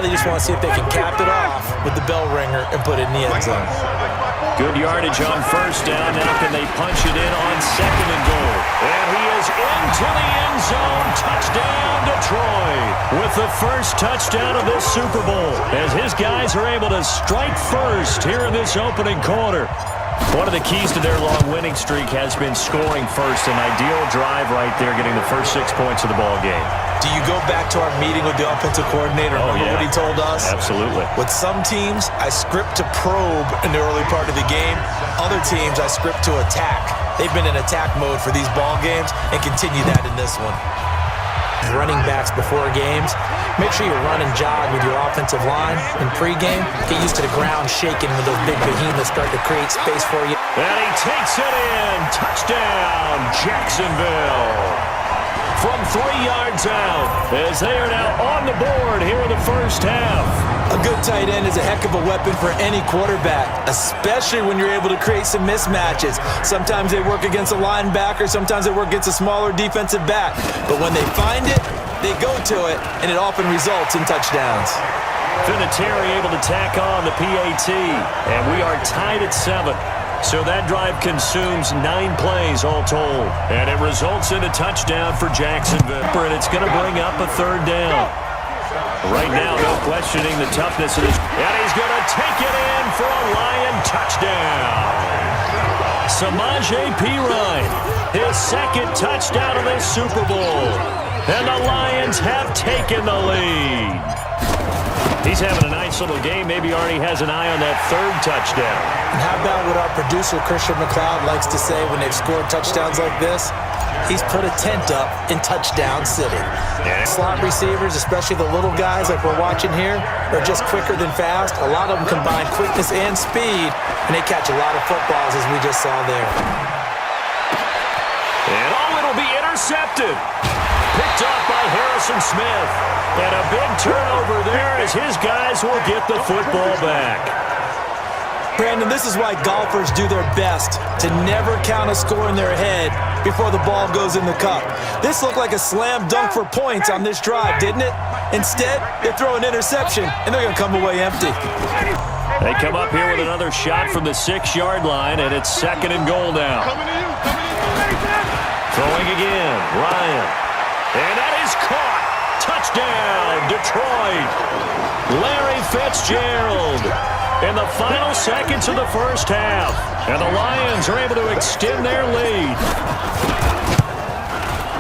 They just want to see if they can cap it off with the bell ringer and put it in the end zone. Good yardage on first down. Now can they punch it in on second and goal? And he is into the end zone. Touchdown, Detroit. With the first touchdown of this Super Bowl, as his guys are able to strike first here in this opening quarter. One of the keys to their long winning streak has been scoring first. An ideal drive right there, getting the first 6 points of the ball game. Do you go back to our meeting with the offensive coordinator? Remember what he told us? Absolutely. With some teams, I script to probe in the early part of the game. Other teams, I script to attack. They've been in attack mode for these ball games and continue that in this one. Running backs before games, make sure you run and jog with your offensive line in pregame. Get used to the ground shaking when those big behemoths start to create space for you. And he takes it in. Touchdown, Jacksonville. From 3 yards out, as they are now on the board here in the first half. A good tight end is a heck of a weapon for any quarterback, especially when you're able to create some mismatches. Sometimes they work against a linebacker, sometimes they work against a smaller defensive back. But when they find it, they go to it, and it often results in touchdowns. Vinatieri able to tack on the PAT, and we are tied at 7. So that drive consumes 9 plays all told. And it results in a touchdown for Jacksonville. And it's going to bring up a third down. Right now, no questioning the toughness of this. And he's going to take it in for a Lion touchdown. Samaje Perine, his second touchdown of this Super Bowl. And the Lions have taken the lead. He's having a nice little game. Maybe already has an eye on that third touchdown. And how about what our producer, Christian McLeod, likes to say when they've scored touchdowns like this? He's put a tent up in Touchdown City. Yeah. Slot receivers, especially the little guys like we're watching here, are just quicker than fast. A lot of them combine quickness and speed, and they catch a lot of footballs, as we just saw there. And it'll be intercepted. Picked up by Harrison Smith. And a big turnover there as his guys will get the football back. Brandon, this is why golfers do their best to never count a score in their head before the ball goes in the cup. This looked like a slam dunk for points on this drive, didn't it? Instead, they throw an interception, and they're going to come away empty. They come up here with another shot from the 6-yard line, and it's second and goal now. Throwing again, Ryan. And that is caught. Touchdown, Detroit. Larry Fitzgerald in the final seconds of the first half. And the Lions are able to extend their lead.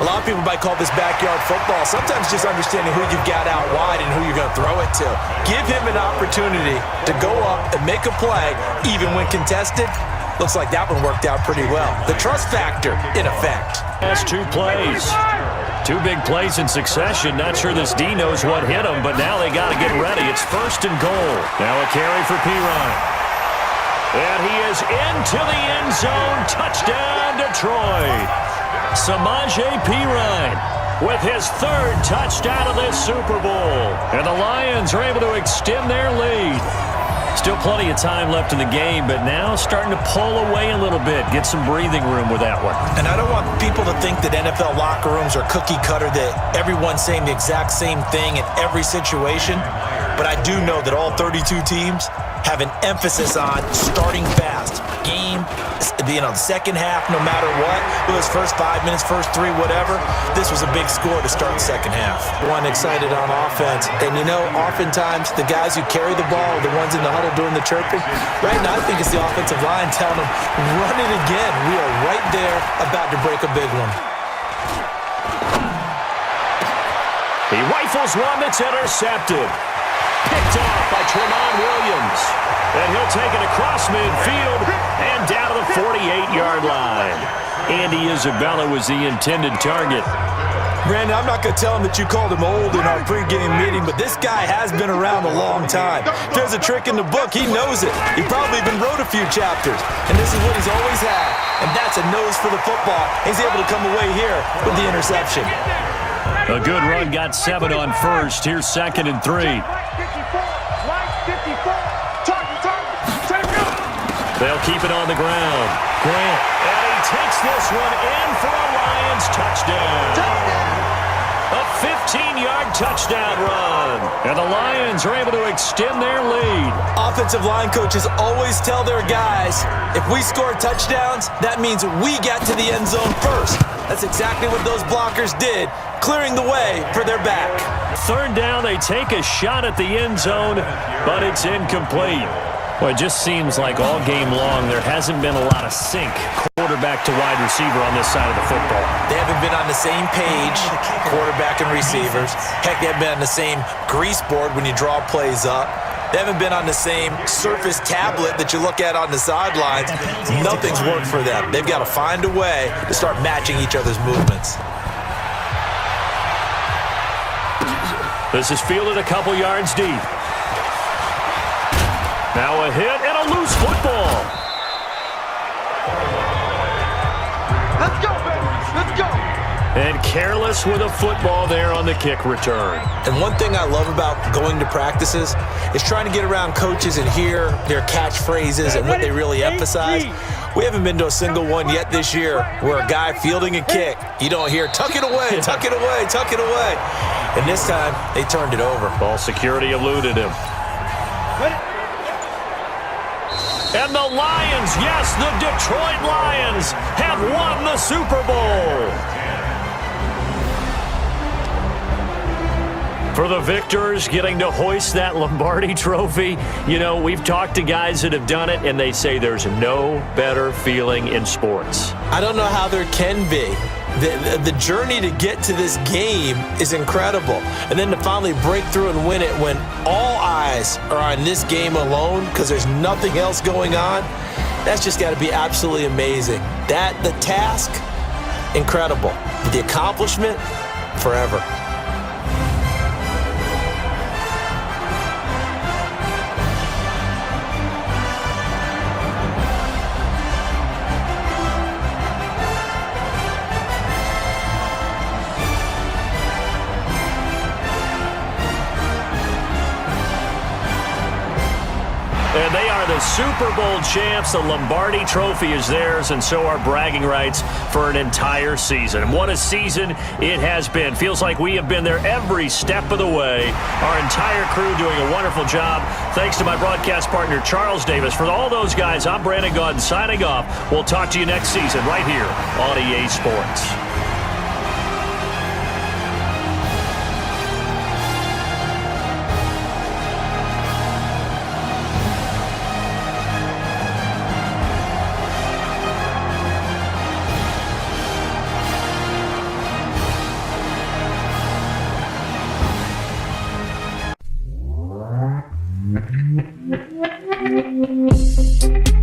A lot of people might call this backyard football. Sometimes just understanding who you've got out wide and who you're going to throw it to. Give him an opportunity to go up and make a play, even when contested. Looks like that one worked out pretty well. The trust factor, in effect. That's 2 plays. 2 big plays in succession. Not sure this D knows what hit him, but now they got to get ready. It's first and goal. Now a carry for Perine. And he is into the end zone. Touchdown, Detroit. Samaje Perine with his 3rd touchdown of this Super Bowl. And the Lions are able to extend their lead. Still plenty of time left in the game, but now starting to pull away a little bit. Get some breathing room with that one. And I don't want people to think that NFL locker rooms are cookie cutter, that everyone's saying the exact same thing in every situation. But I do know that all 32 teams have an emphasis on starting fast. Game, the second half, no matter what. Whether it's first 5 minutes, first 3, whatever. This was a big score to start the second half. One excited on offense. And oftentimes the guys who carry the ball are the ones in the huddle doing the chirping. Right now, I think it's the offensive line telling them, run it again. We are right there about to break a big one. He rifles one that's intercepted. Picked off by Tremont Williams. And he'll take it across midfield and down to the 48-yard line. Andy Isabella was the intended target. Brandon, I'm not going to tell him that you called him old in our pregame meeting, but this guy has been around a long time. If there's a trick in the book, he knows it. He probably even wrote a few chapters. And this is what he's always had. And that's a nose for the football. He's able to come away here with the interception. A good run, got 7 on first. Here's 2nd and 3. They'll keep it on the ground. Grant. And he takes this one in for a Lions touchdown. A 15-yard touchdown run. And the Lions are able to extend their lead. Offensive line coaches always tell their guys, if we score touchdowns, that means we got to the end zone first. That's exactly what those blockers did, clearing the way for their back. Third down, they take a shot at the end zone, but it's incomplete. Well, it just seems like all game long there hasn't been a lot of sync quarterback to wide receiver on this side of the football. They haven't been on the same page, quarterback and receivers. Heck, they haven't been on the same grease board when you draw plays up. They haven't been on the same surface tablet that you look at on the sidelines. Nothing's worked for them. They've got to find a way to start matching each other's movements. This is fielded a couple yards deep. Now a hit and a loose football. Let's go, baby. Let's go. And careless with a football there on the kick return. And one thing I love about going to practices is trying to get around coaches and hear their catchphrases and what they really emphasize. We haven't been to a single one yet this year where a guy fielding a kick, you don't hear, tuck it away, tuck it away, tuck it away. And this time, they turned it over. Ball security eluded him. And the Lions, yes, the Detroit Lions have won the Super Bowl. For the victors, getting to hoist that Lombardi trophy, you know, we've talked to guys that have done it, and they say there's no better feeling in sports. I don't know how there can be. The journey to get to this game is incredible. And then to finally break through and win it when all eyes are on this game alone because there's nothing else going on, that's just got to be absolutely amazing. The task, incredible. But the accomplishment, forever. And they are the Super Bowl champs. The Lombardi trophy is theirs, and so are bragging rights for an entire season. And what a season it has been. Feels like we have been there every step of the way. Our entire crew doing a wonderful job. Thanks to my broadcast partner, Charles Davis. For all those guys, I'm Brandon Gaudin signing off. We'll talk to you next season right here on EA Sports. Thank you.